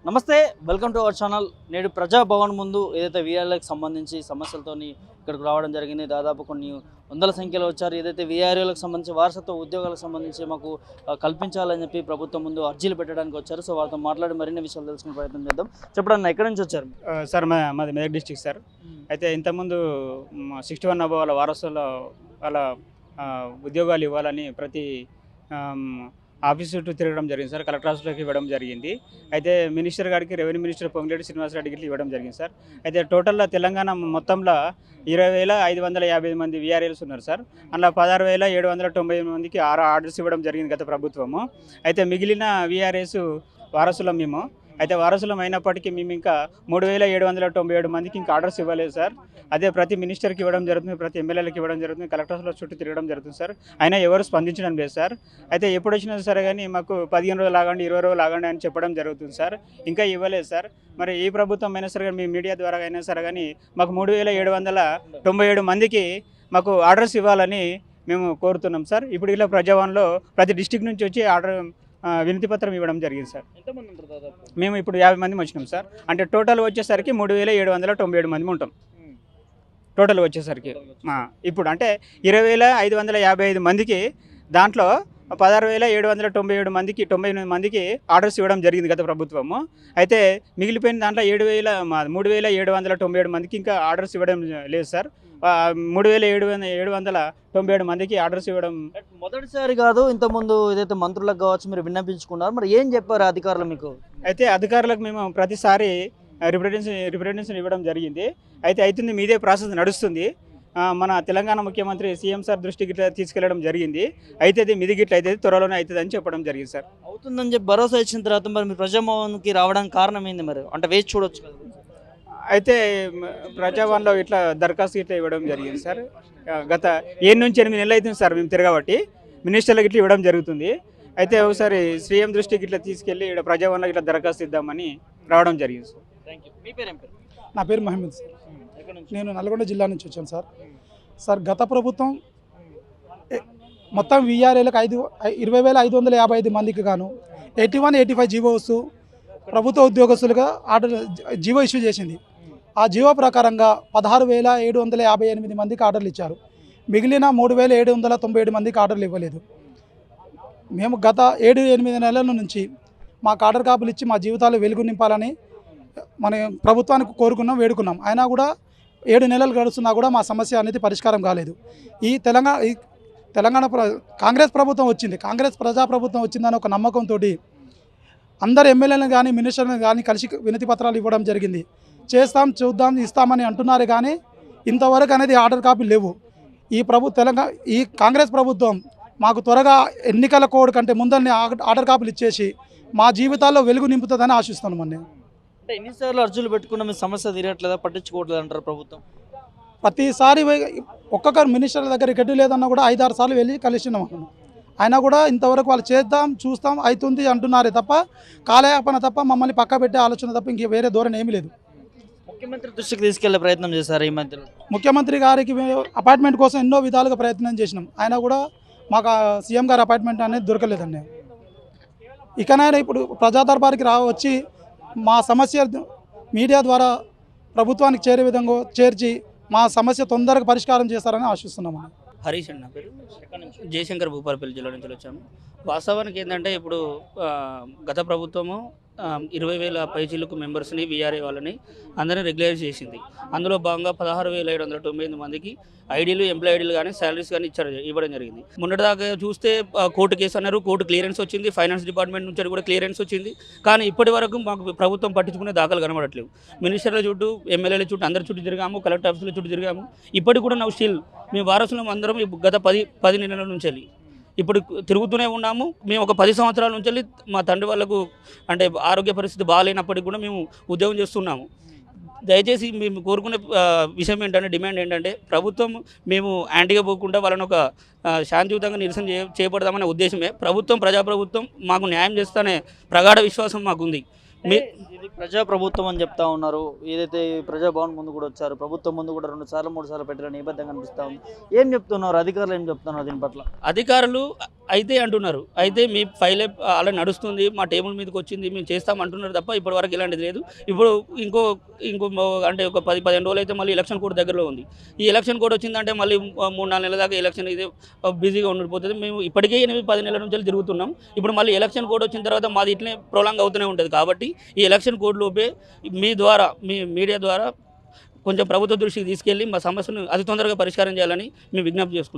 నమస్తే, welcome to our channel. నేడు ప్రజాభవన్ ముందు ఏదైతే వీఆర్ఏలకు సంబంధించి సమస్యలతోని ఇక్కడికి రావడం జరిగింది. దాదాపు కొన్ని వందల సంఖ్యలో వచ్చారు. ఏదైతే వీఆర్ఏలకు సంబంధించి వారసత్వ ఉద్యోగాలకు సంబంధించి మాకు కల్పించాలని చెప్పి ప్రభుత్వం ముందు అర్జీలు పెట్టడానికి వచ్చారు. సో వారితో మాట్లాడి మరిన్ని విషయాలు తెలుసుకునే ప్రయత్నం చేద్దాం. చెప్పండి, ఎక్కడి నుంచి వచ్చారు? సార్ మాది మెదక్ డిస్టిక్ సార్. అయితే ఇంతకుముందు 61 అబో వాళ్ళ వారసుల వాళ్ళ ఉద్యోగాలు ఇవ్వాలని ప్రతి ఆఫీస్ చుట్టూ తిరగడం జరిగింది సార్. కలెక్టర్ ఆఫీస్లోకి ఇవ్వడం జరిగింది. అయితే మినిస్టర్ గారికి, రెవెన్యూ మినిస్టర్ పొంగిరెడ్డి శ్రీనివాసరెడ్డికి ఇవ్వడం జరిగింది సార్. అయితే టోటల్గా తెలంగాణ మొత్తంలో 20,550 మంది వీఆర్ఏలు ఉన్నారు సార్. అందులో 16,790 మందికి ఆర్డర్స్ ఇవ్వడం జరిగింది గత ప్రభుత్వము. అయితే మిగిలిన వీఆర్ఏస్ వారసులం మేము. అయితే వారసులం అయినప్పటికీ మేము ఇంకా 3,797 మందికి ఇంకా ఆర్డర్స్ ఇవ్వలేదు సార్. అదే ప్రతి మినిస్టర్కి ఇవ్వడం జరుగుతుంది, ప్రతి ఎమ్మెల్యేలకు ఇవ్వడం జరుగుతుంది, కలెక్టర్స్లో చుట్టూ తిరగడం జరుగుతుంది సార్. అయినా ఎవరు స్పందించడం లేదు సార్. అయితే ఎప్పుడు వచ్చినా సరే కానీ మాకు 15 రోజులు ఆగండి, 20 రోజులు ఆగండి అని చెప్పడం జరుగుతుంది సార్. ఇంకా ఇవ్వలేదు సార్. మరి ఈ ప్రభుత్వం అయినా సరే కానీ, మీ మీడియా ద్వారా అయినా సరే కానీ మాకు 3,797 మందికి మాకు ఆర్డర్స్ ఇవ్వాలని మేము కోరుతున్నాం సార్. ఇప్పుడు ఇలా ప్రజావాన్లో ప్రతి డిస్టిక్ నుంచి వచ్చి ఆర్డర్ వినతి పత్రం ఇవ్వడం జరిగింది సార్. మేము ఇప్పుడు 50 మంది వచ్చినాం సార్. అంటే టోటల్ వచ్చేసరికి 3,797 మంది ఉంటాం టోటల్ వచ్చేసరికి. ఇప్పుడు అంటే 20,555 మందికి దాంట్లో 16,797 మందికి 98 మందికి ఆర్డర్స్ ఇవ్వడం జరిగింది గత ప్రభుత్వము. అయితే మిగిలిపోయిన దాంట్లో 3,797 మందికి ఇంకా ఆర్డర్స్ ఇవ్వడం లేదు సార్. 3,797 మందికి ఆర్డర్స్ ఇవ్వడం మొదటిసారి కాదు, ఇంతకుముందు ఏదైతే మంత్రులకు కావచ్చు మీరు విన్నపించుకున్నారు. మరి ఏం చెప్పారు అధికారులు మీకు? అయితే అధికారులకు మేము ప్రతిసారి రిప్రజెంటేషన్ ఇవ్వడం జరిగింది. అయితే అవుతుంది, మీదే ప్రాసెస్ నడుస్తుంది. మన తెలంగాణ ముఖ్యమంత్రి సీఎం సార్ దృష్టికి తీసుకెళ్లడం జరిగింది. అయితే మీది గిట్ల అయితే త్వరలోనే అవుతుంది అని చెప్పడం జరిగింది సార్. అవుతుందని చెప్పి భరోసా ఇచ్చిన తర్వాత మరి మీరు ప్రజాభవన్కి రావడానికి కారణం ఏంది? మరి అంటే వేచి చూడొచ్చు కదా. అయితే ప్రజాభవన్లో ఇట్లా దరఖాస్తు ఇట్లా ఇవ్వడం జరిగింది సార్. గత 7 నుంచి 8 నెలలు అవుతుంది సార్ మేము తిరగబట్టి. మినిస్టర్లకు ఇట్లా ఇవ్వడం జరుగుతుంది. అయితే ఒకసారి సీఎం దృష్టికి ఇట్లా తీసుకెళ్ళి ఇక్కడ ప్రజాభవన్లో ఇట్లా దరఖాస్తు ఇద్దామని రావడం జరిగింది సార్. మీ పేరు ఏం పేరు? నా పేరు మహమ్మద్ సార్. నేను నల్గొండ జిల్లా నుంచి వచ్చాను సార్. సార్ గత ప్రభుత్వం మొత్తం వీఆర్ఏలకు 20,555 మందికి గాను 81, 85 జీవోస్ ప్రభుత్వ ఉద్యోగస్తులుగా ఆర్డర్ జీవో ఇష్యూ చేసింది. ఆ జీవో ప్రకారంగా 16,758 మందికి ఆర్డర్లు ఇచ్చారు. మిగిలిన 3,797 మందికి ఆర్డర్లు ఇవ్వలేదు. మేము గత 7-8 నెలల నుంచి మాకు ఆర్డర్ కాపులు ఇచ్చి మా జీవితాలు వెలుగు నింపాలని మన ప్రభుత్వానికి కోరుకున్నాం, వేడుకున్నాం. అయినా కూడా 7 నెలలు గడుస్తున్నా కూడా మా సమస్య అనేది పరిష్కారం కాలేదు. ఈ తెలంగాణ కాంగ్రెస్ ప్రభుత్వం వచ్చింది, కాంగ్రెస్ ప్రజాప్రభుత్వం వచ్చిందని ఒక నమ్మకంతో అందరు ఎమ్మెల్యేలను కానీ మినిస్టర్లను కానీ కలిసి వినతి పత్రాలు ఇవ్వడం జరిగింది. చేస్తాం, చూద్దాం, ఇస్తామని అంటున్నారు కానీ ఇంతవరకు అనేది ఆర్డర్ కాపీలు లేవు. ఈ కాంగ్రెస్ ప్రభుత్వం మాకు త్వరగా ఎన్నికల కోడ్ కంటే ముందరనే ఆర్డర్ కాపీలు ఇచ్చేసి మా జీవితాల్లో వెలుగు నింపుతుందని ఆశిస్తున్నాం. అన్నీ అంటే ఎన్నిసార్లు అర్జీలు పెట్టుకున్న మీ సమస్య తీరట్లేదా, పట్టించుకోవట్లేదు అంటారు ప్రభుత్వం? ప్రతిసారి ఒక్కొక్కరు మినిస్టర్ దగ్గర గడ్డి లేదన్నా కూడా 5-6 సార్లు వెళ్ళి కలిసినాం అన్నాను. అయినా కూడా ఇంతవరకు వాళ్ళు చేద్దాం, చూస్తాం, అవుతుంది అంటున్నారే తప్ప కాలయాపన తప్ప మమ్మల్ని పక్క పెట్టే ఆలోచన తప్ప ఇంక వేరే ధోరణి ఏమీ లేదు. ముఖ్యమంత్రి దృష్టికి తీసుకెళ్లే ప్రయత్నం చేశారు ఈ మధ్యలో? ముఖ్యమంత్రి గారికి అపాయింట్మెంట్ కోసం ఎన్నో విధాలుగా ప్రయత్నం చేసినాం. అయినా కూడా మాకు సీఎం గారి అపాయింట్మెంట్ అనేది దొరకలేదండి. ఇకనైనా ఇప్పుడు ప్రజా దర్బార్కి వచ్చి మా సమస్య మీడియా ద్వారా ప్రభుత్వానికి చేరే విధంగా చేర్చి మా సమస్య తొందరగా పరిష్కారం చేస్తారని ఆశిస్తున్నాము. హరీష్ అండి నా పేరు. జయశంకర్ భూపాలపల్లి జిల్లా నుంచి వచ్చాము. వాస్తవానికి ఏంటంటే ఇప్పుడు గత ప్రభుత్వము 20,000 పైచీలకు మెంబర్స్ని వీఆర్ఏ వాళ్ళని అందరినీ రెగ్యులైజ్ చేసింది. అందులో భాగంగా 16,798 మందికి ఐడీలు, ఎంప్లాయ్ ఐడీలు కానీ శాలరీస్ కానీ ఇవ్వడం జరిగింది. మొన్నటిదాకా చూస్తే కోర్టు కేసు అన్నారు, కోర్టు క్లియరెన్స్ వచ్చింది, ఫైనాన్స్ డిపార్ట్మెంట్ నుంచి కూడా క్లియరెన్స్ వచ్చింది. కానీ ఇప్పటి వరకు మాకు ప్రభుత్వం పట్టించుకునే దాఖలు కనబడట్లేవు. మినిస్టర్ల చుట్టూ, ఎమ్మెల్యేల చుట్టూ, అందరి చుట్టూ తిరిగాము, కలెక్టర్ ఆఫీసుల చుట్టూ తిరిగాము. ఇప్పటికి కూడా ನಾವು స్టిల్ మేము వారసులం అందరం గత 10 నెలల నుంచి వెళ్ళి ఇప్పుడు తిరుగుతూనే ఉన్నాము. మేము ఒక 10 సంవత్సరాల నుంచి వెళ్ళి మా తండ్రి వాళ్ళకు అంటే ఆరోగ్య పరిస్థితి బాగాలేనప్పటికీ కూడా మేము ఉద్యోగం చేస్తున్నాము. దయచేసి మేము కోరుకునే విషయం ఏంటంటే, డిమాండ్ ఏంటంటే, ప్రభుత్వం మేము యాంటీగా పోకుండా వాళ్ళని ఒక శాంతియుతంగా నిరసన చేపడదామనే ఉద్దేశమే. ప్రజాప్రభుత్వం మాకు న్యాయం చేస్తానే ప్రగాఢ విశ్వాసం మాకుంది. ఇది ప్రజాప్రభుత్వం అని చెప్తా ఉన్నారు. ఏదైతే ప్రజాభవన్ ముందు కూడా వచ్చారు, ప్రభుత్వం ముందు కూడా 2 సార్లు 3 సార్లు పెట్టిన నేపథ్యం కనిపిస్తూ ఉంది. ఏం చెప్తున్నారు అధికారులు, ఏం చెప్తున్నారు దీని పట్ల? అధికారులు అయితే అంటున్నారు. అయితే మీ ఫైలే అలా నడుస్తుంది, మా టేబుల్ మీదకి వచ్చింది, మేము చేస్తాం అంటున్నారు తప్ప ఇప్పటివరకు ఇలాంటిది లేదు. ఇప్పుడు ఇంకో అంటే ఒక 10-15 రోజులు అయితే మళ్ళీ ఎలక్షన్ కోడ్ దగ్గరలో ఉంది. ఈ ఎలక్షన్ కోడ్ వచ్చిందంటే మళ్ళీ 3-4 నెలల దాకా ఎలక్షన్ ఇదే బిజీగా ఉండిపోతుంది. మేము ఇప్పటికే 8-10 నెలల నుంచి తిరుగుతున్నాం. ఇప్పుడు మళ్ళీ ఎలక్షన్ కోడ్ వచ్చిన తర్వాత మాది ఇట్లనే ప్రొలాంగ్ అవుతూనే ఉంటుంది. కాబట్టి ఈ ఎలక్షన్ కోడ్ లోపే మీ ద్వారా, మీ మీడియా ద్వారా కొంచెం ప్రభుత్వ దృష్టికి తీసుకెళ్ళి మా సమస్యను అతి తొందరగా పరిష్కారం చేయాలని మేము విజ్ఞప్తి చేసుకుంటున్నాం.